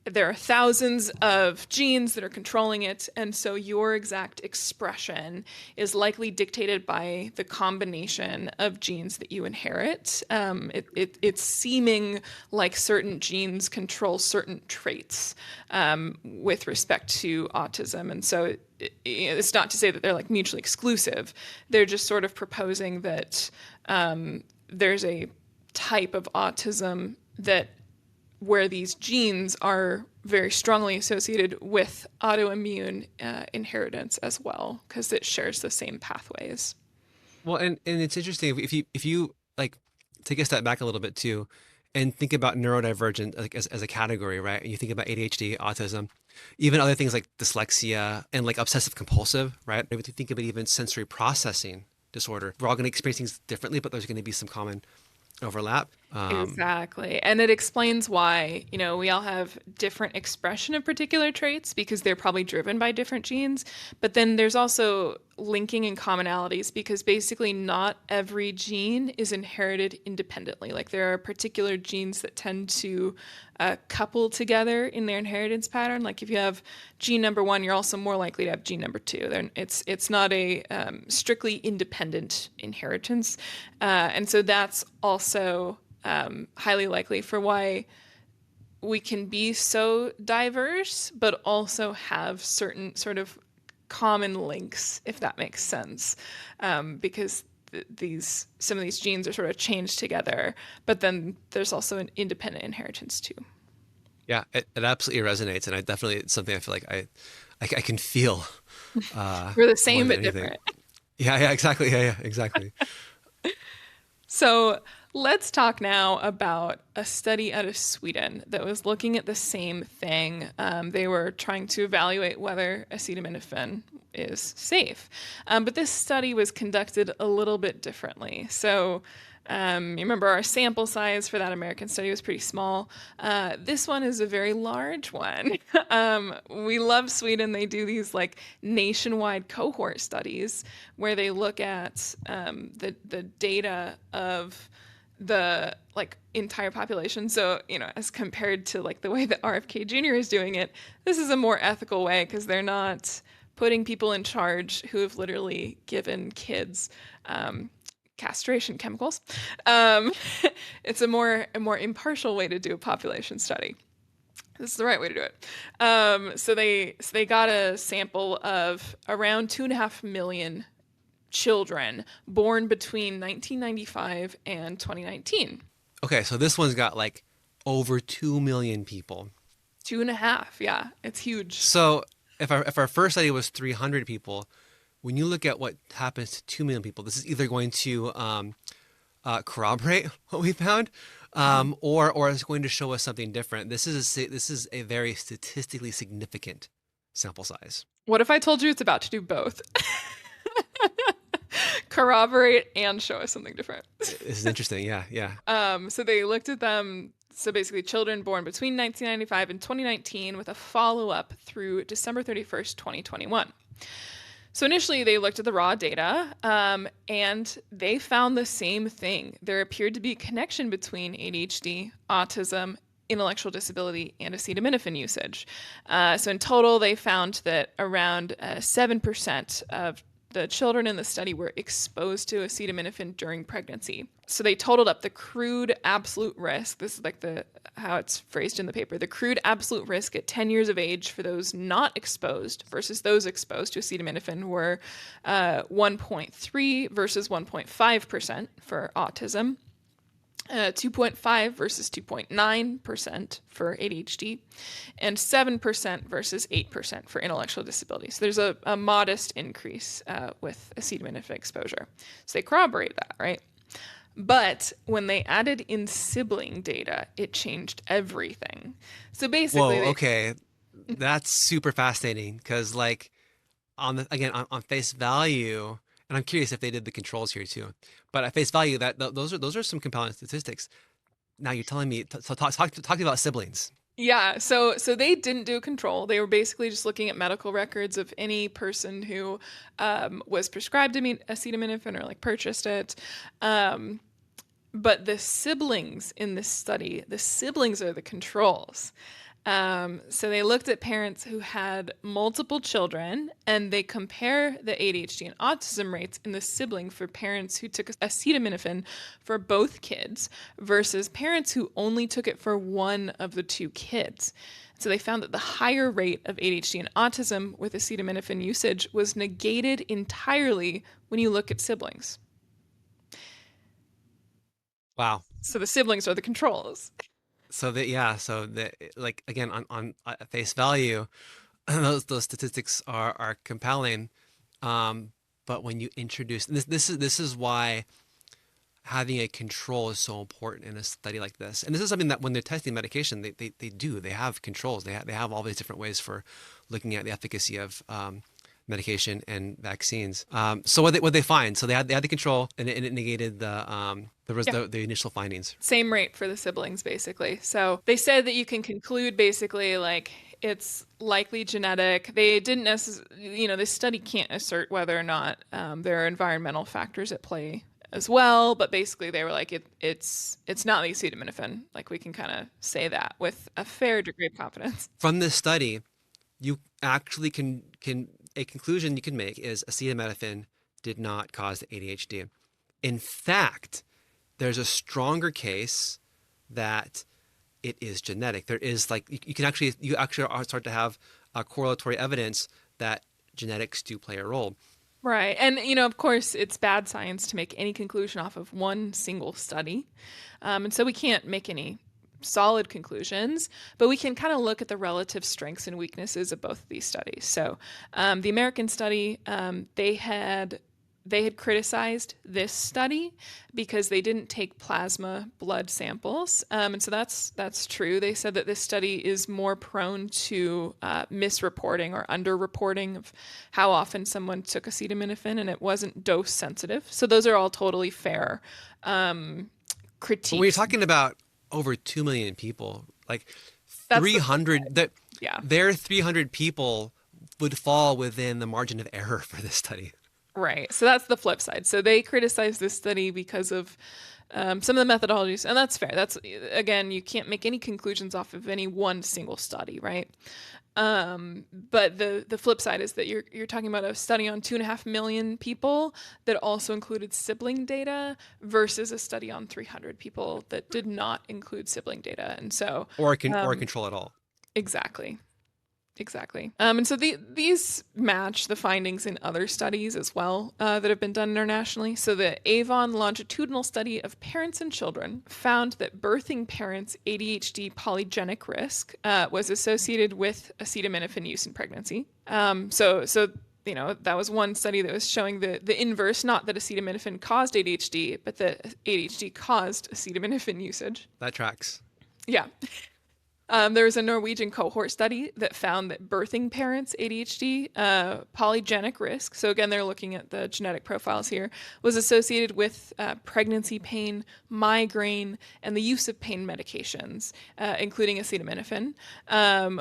there are thousands of genes that are controlling it, and so your exact expression is likely dictated by the combination of genes that you inherit. It's seeming like certain genes control certain traits with respect to autism, and so it's not to say that they're like mutually exclusive. They're just sort of proposing that there's a type of autism that where these genes are very strongly associated with autoimmune inheritance as well, because it shares the same pathways. Well, and it's interesting if you like take a step back a little bit too, and think about neurodivergent like as a category, right? And you think about ADHD, autism, even other things like dyslexia and like obsessive compulsive, right? If you think about even sensory processing disorder, we're all going to experience things differently, but there's going to be some common overlap. Exactly. And it explains why, we all have different expression of particular traits because they're probably driven by different genes. But then there's also linking and commonalities because basically not every gene is inherited independently. Like there are particular genes that tend to couple together in their inheritance pattern. Like if you have gene number one, you're also more likely to have gene number two. Then it's not a strictly independent inheritance. And so that's also highly likely for why we can be so diverse, but also have certain sort of common links, if that makes sense, because some of these genes are sort of changed together, but then there's also an independent inheritance too. Yeah, it absolutely resonates, and I definitely it's something I feel like I can feel We're the more same than but anything. different. Yeah, yeah, exactly. Yeah, yeah, exactly. So let's talk now about a study out of Sweden that was looking at the same thing. They were trying to evaluate whether acetaminophen is safe. But this study was conducted a little bit differently. So you remember our sample size for that American study was pretty small. This one is a very large one. We love Sweden. They do these like nationwide cohort studies where they look at the data of the like entire population. So, as compared to like the way that RFK Jr. is doing it, this is a more ethical way because they're not putting people in charge who have literally given kids castration chemicals. Um, it's a more impartial way to do a population study. This is the right way to do it. So they got a sample of around 2.5 million children born between 1995 and 2019. Okay, so this one's got like over 2 million people. 2.5, yeah, it's huge. So if our first study was 300 people, when you look at what happens to 2 million people, this is either going to corroborate what we found, or it's going to show us something different. This is a very statistically significant sample size. What if I told you it's about to do both? Corroborate and show us something different. This is interesting. Yeah, yeah. So they looked at them. So basically, children born between 1995 and 2019 with a follow up through December 31st, 2021. So initially, they looked at the raw data and they found the same thing. There appeared to be a connection between ADHD, autism, intellectual disability, and acetaminophen usage. So in total, they found that around 7% of the children in the study were exposed to acetaminophen during pregnancy. So they totaled up the crude absolute risk. This is like how it's phrased in the paper. The crude absolute risk at 10 years of age for those not exposed versus those exposed to acetaminophen were 1.3 versus 1.5% for autism. 2.5 versus 2.9% for ADHD, and 7% versus 8% for intellectual disability. So there's a modest increase with acetaminophen exposure. So they corroborate that, right? But when they added in sibling data, it changed everything. So basically, Whoa. Okay, that's super fascinating because, like, on face value, and I'm curious if they did the controls here too. But at face value, those are some compelling statistics. Now you're telling me, so talk about siblings. yeah, so they didn't do a control. They were basically just looking at medical records of any person who was prescribed acetaminophen or like purchased it. But the siblings in this study, the siblings are the controls. So they looked at parents who had multiple children and they compare the ADHD and autism rates in the sibling for parents who took acetaminophen for both kids versus parents who only took it for one of the two kids. So they found that the higher rate of ADHD and autism with acetaminophen usage was negated entirely when you look at siblings. Wow. So the siblings are the controls. So like again at face value, those statistics are compelling. But when you introduce this is why having a control is so important in a study like this. And this is something that when they're testing medication, they have controls. They have all these different ways for looking at the efficacy of medication and vaccines. So what they find? So they had the control, and it negated the initial findings. Same rate for the siblings, basically. So they said that you can conclude basically like it's likely genetic. They didn't necessarily, this study can't assert whether or not there are environmental factors at play as well. But basically, they were like it's not the acetaminophen. Like we can kind of say that with a fair degree of confidence. From this study, you actually can a conclusion you can make is acetaminophen did not cause the ADHD. In fact, there's a stronger case that it is genetic. There is like you actually start to have correlatory evidence that genetics do play a role. Right. And, of course, it's bad science to make any conclusion off of one single study. And so we can't make any solid conclusions, but we can kind of look at the relative strengths and weaknesses of both of these studies. So the American study, they had criticized this study because they didn't take plasma blood samples. And so that's true. They said that this study is more prone to misreporting or underreporting of how often someone took acetaminophen, and it wasn't dose sensitive. So those are all totally fair critiques. But when you're talking about over 2 million people, like That's 300, yeah. their 300 people would fall within the margin of error for this study. Right. So that's the flip side. So they criticize this study because of some of the methodologies, and that's fair. That's again, you can't make any conclusions off of any one single study, right? But the flip side is that you're talking about a study on 2.5 million people that also included sibling data versus a study on 300 people that did not include sibling data, and so Or control at all. exactly. Exactly. And so these match the findings in other studies as well that have been done internationally. So the Avon longitudinal study of parents and children found that birthing parents' ADHD polygenic risk was associated with acetaminophen use in pregnancy. So that was one study that was showing the inverse, not that acetaminophen caused ADHD, but that ADHD caused acetaminophen usage. That tracks. Yeah. There was a Norwegian cohort study that found that birthing parents' ADHD polygenic risk, so again, they're looking at the genetic profiles here, was associated with pregnancy pain, migraine, and the use of pain medications, including acetaminophen,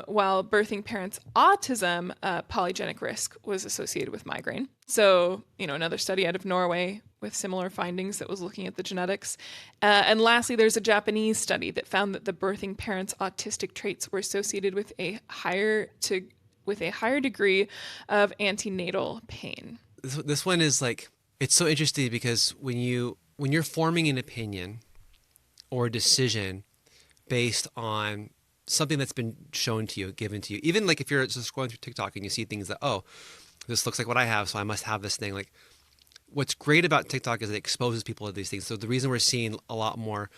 while birthing parents' autism polygenic risk was associated with migraine. So, another study out of Norway with similar findings that was looking at the genetics. And lastly, there's a Japanese study that found that the birthing parents' autistic traits were associated with a higher degree of antenatal pain. This one is like, it's so interesting because when you're forming an opinion or a decision based on something that's been shown to you, given to you, even like if you're just scrolling through TikTok and you see things that, oh, this looks like what I have, so I must have this thing. Like, what's great about TikTok is it exposes people to these things. So the reason we're seeing a lot more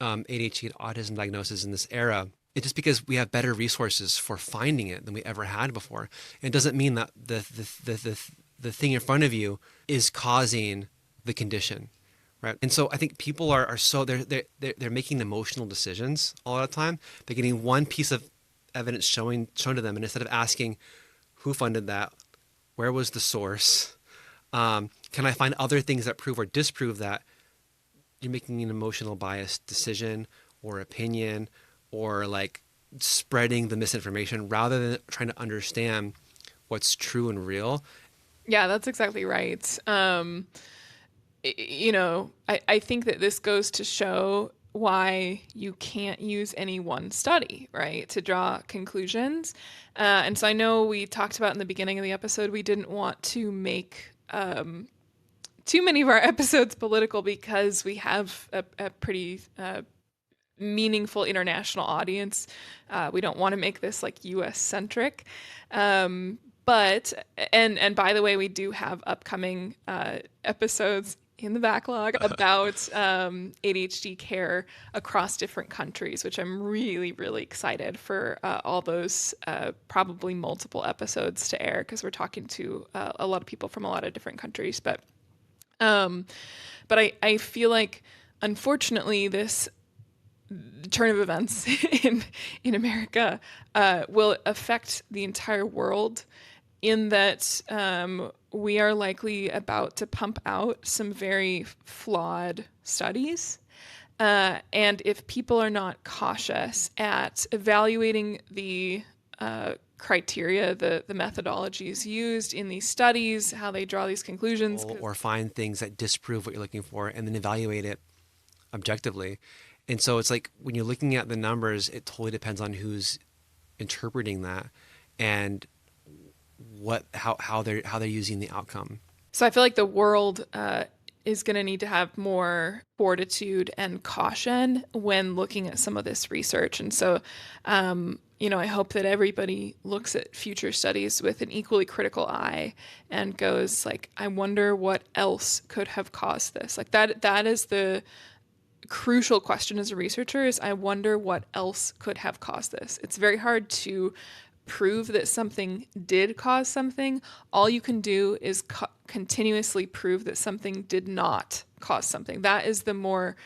ADHD and autism diagnosis in this era, it's just because we have better resources for finding it than we ever had before. And it doesn't mean that the thing in front of you is causing the condition, right? And so I think people are so they're making emotional decisions a lot of the time. They're getting one piece of evidence shown to them, and instead of asking who funded that, where was the source, can I find other things that prove or disprove that, you're making an emotional biased decision or opinion, or like spreading the misinformation rather than trying to understand what's true and real. Yeah, that's exactly right. I think that this goes to show why you can't use any one study, right, to draw conclusions. And so I know we talked about in the beginning of the episode, we didn't want to make too many of our episodes political because we have a pretty meaningful international audience. We don't want to make this like US centric. But by the way, we do have upcoming episodes in the backlog about ADHD care across different countries, which I'm really, really excited for all those probably multiple episodes to air because we're talking to a lot of people from a lot of different countries. But I feel like, unfortunately, this turn of events in America will affect the entire world, in that we are likely about to pump out some very flawed studies. And if people are not cautious at evaluating the criteria, the methodologies used in these studies, how they draw these conclusions, or find things that disprove what you're looking for and then evaluate it objectively. And so it's like when you're looking at the numbers, it totally depends on who's interpreting that and how they're using the outcome. So I feel like the world is going to need to have more fortitude and caution when looking at some of this research. And so, I hope that everybody looks at future studies with an equally critical eye and goes like, I wonder what else could have caused this. Like that is the crucial question as a researcher, is I wonder what else could have caused this. It's very hard to prove that something did cause something. All you can do is continuously prove that something did not cause something. That is the more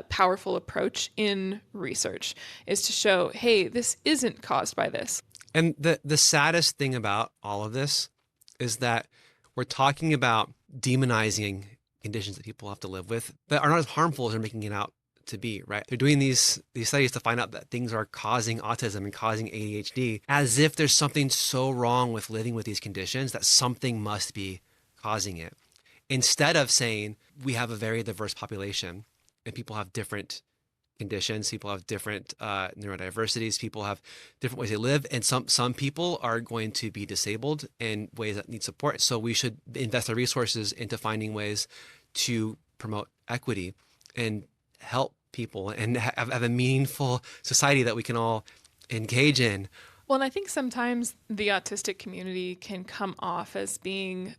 powerful approach in research, is to show, hey, this isn't caused by this. And the saddest thing about all of this is that we're talking about demonizing conditions that people have to live with that are not as harmful as they're making it out to be, right? They're doing these studies to find out that things are causing autism and causing ADHD, as if there's something so wrong with living with these conditions that something must be causing it. Instead of saying we have a very diverse population and people have different conditions, people have different neurodiversities, people have different ways they live, and some people are going to be disabled in ways that need support. So we should invest our resources into finding ways to promote equity and help people and have a meaningful society that we can all engage in. Well, and I think sometimes the autistic community can come off as being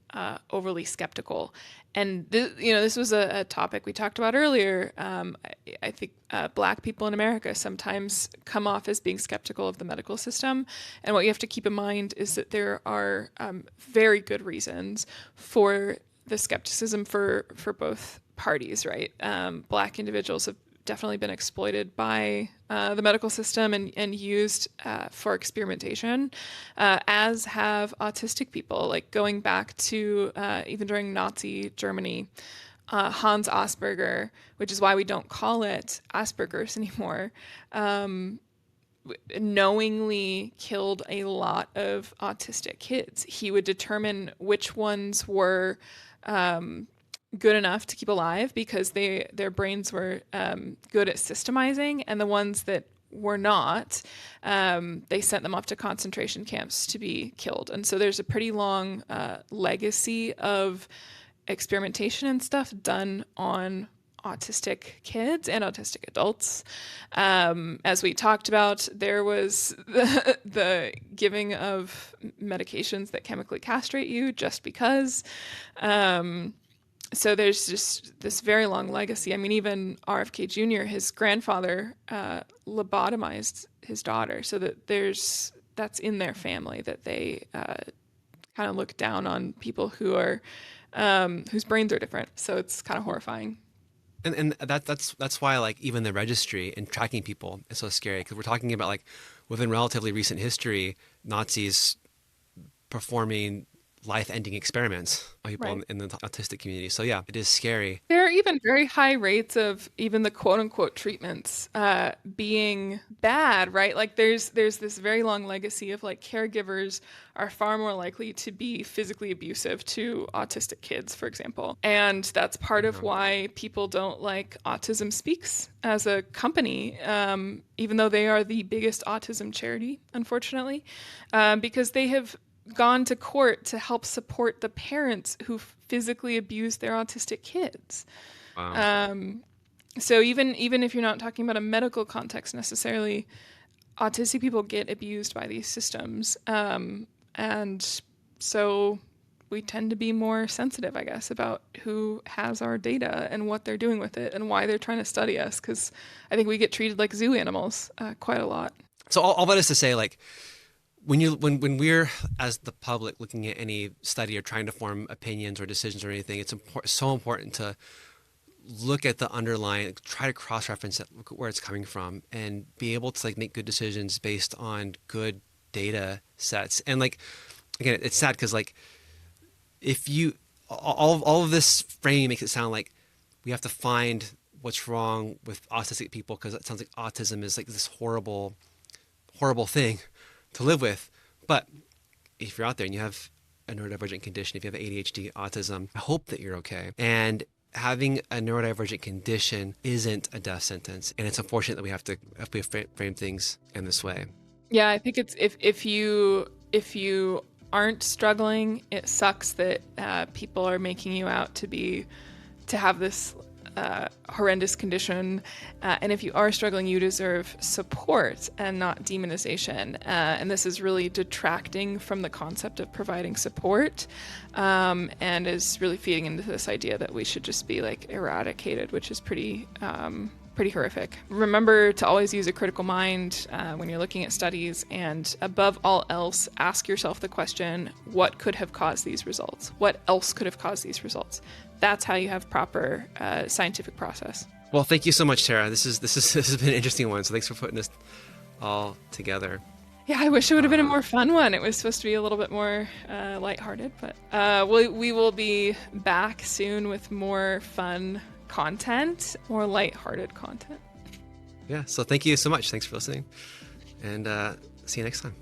overly skeptical. And this was a topic we talked about earlier. I think Black people in America sometimes come off as being skeptical of the medical system. And what you have to keep in mind is that there are very good reasons for the skepticism for both parties, right? Black individuals have definitely been exploited by the medical system and used for experimentation, as have autistic people. Like going back to even during Nazi Germany, Hans Asperger, which is why we don't call it Asperger's anymore, knowingly killed a lot of autistic kids. He would determine which ones were good enough to keep alive because their brains were good at systemizing, and the ones that were not, they sent them off to concentration camps to be killed. And so there's a pretty long legacy of experimentation and stuff done on autistic kids and autistic adults. As we talked about, there was the giving of medications that chemically castrate you just because. So there's just this very long legacy. I mean, even RFK Jr., his grandfather lobotomized his daughter, so that that's in their family, that they kind of look down on people who are whose brains are different. So it's kind of horrifying. And that's why like even the registry and tracking people is so scary, because we're talking about like within relatively recent history, Nazis performing life-ending experiments on people Right. in the autistic community. So yeah, it is scary. There are even very high rates of even the quote unquote treatments being bad, right? Like there's this very long legacy of like caregivers are far more likely to be physically abusive to autistic kids, for example. And that's part of Yeah. why people don't like Autism Speaks as a company, even though they are the biggest autism charity, unfortunately, because they have gone to court to help support the parents who physically abuse their autistic kids. Wow. So even if you're not talking about a medical context necessarily, autistic people get abused by these systems, and so we tend to be more sensitive, I guess, about who has our data and what they're doing with it and why they're trying to study us, because I think we get treated like zoo animals quite a lot. So all that is to say, like when we're as the public looking at any study or trying to form opinions or decisions or anything, it's so important to look at the underlying, try to cross-reference it, look at where it's coming from, and be able to like make good decisions based on good data sets. And like again, it's sad because like if you all of this framing makes it sound like we have to find what's wrong with autistic people, because it sounds like autism is like this horrible thing to live with. But if you're out there and you have a neurodivergent condition, if you have ADHD, autism, I hope that you're okay. And having a neurodivergent condition isn't a death sentence. And it's unfortunate that we have to frame things in this way. Yeah, I think it's if you aren't struggling, it sucks that people are making you out to have this horrendous condition, and if you are struggling, you deserve support and not demonization. And this is really detracting from the concept of providing support, and is really feeding into this idea that we should just be like eradicated, which is pretty horrific. Remember to always use a critical mind when you're looking at studies, and above all else, ask yourself the question, what could have caused these results? What else could have caused these results? That's how you have proper scientific process. Well, thank you so much, Tara. This has been an interesting one. So thanks for putting this all together. Yeah, I wish it would have been a more fun one. It was supposed to be a little bit more lighthearted, but we will be back soon with more fun content, more lighthearted content. Yeah. So thank you so much. Thanks for listening, and see you next time.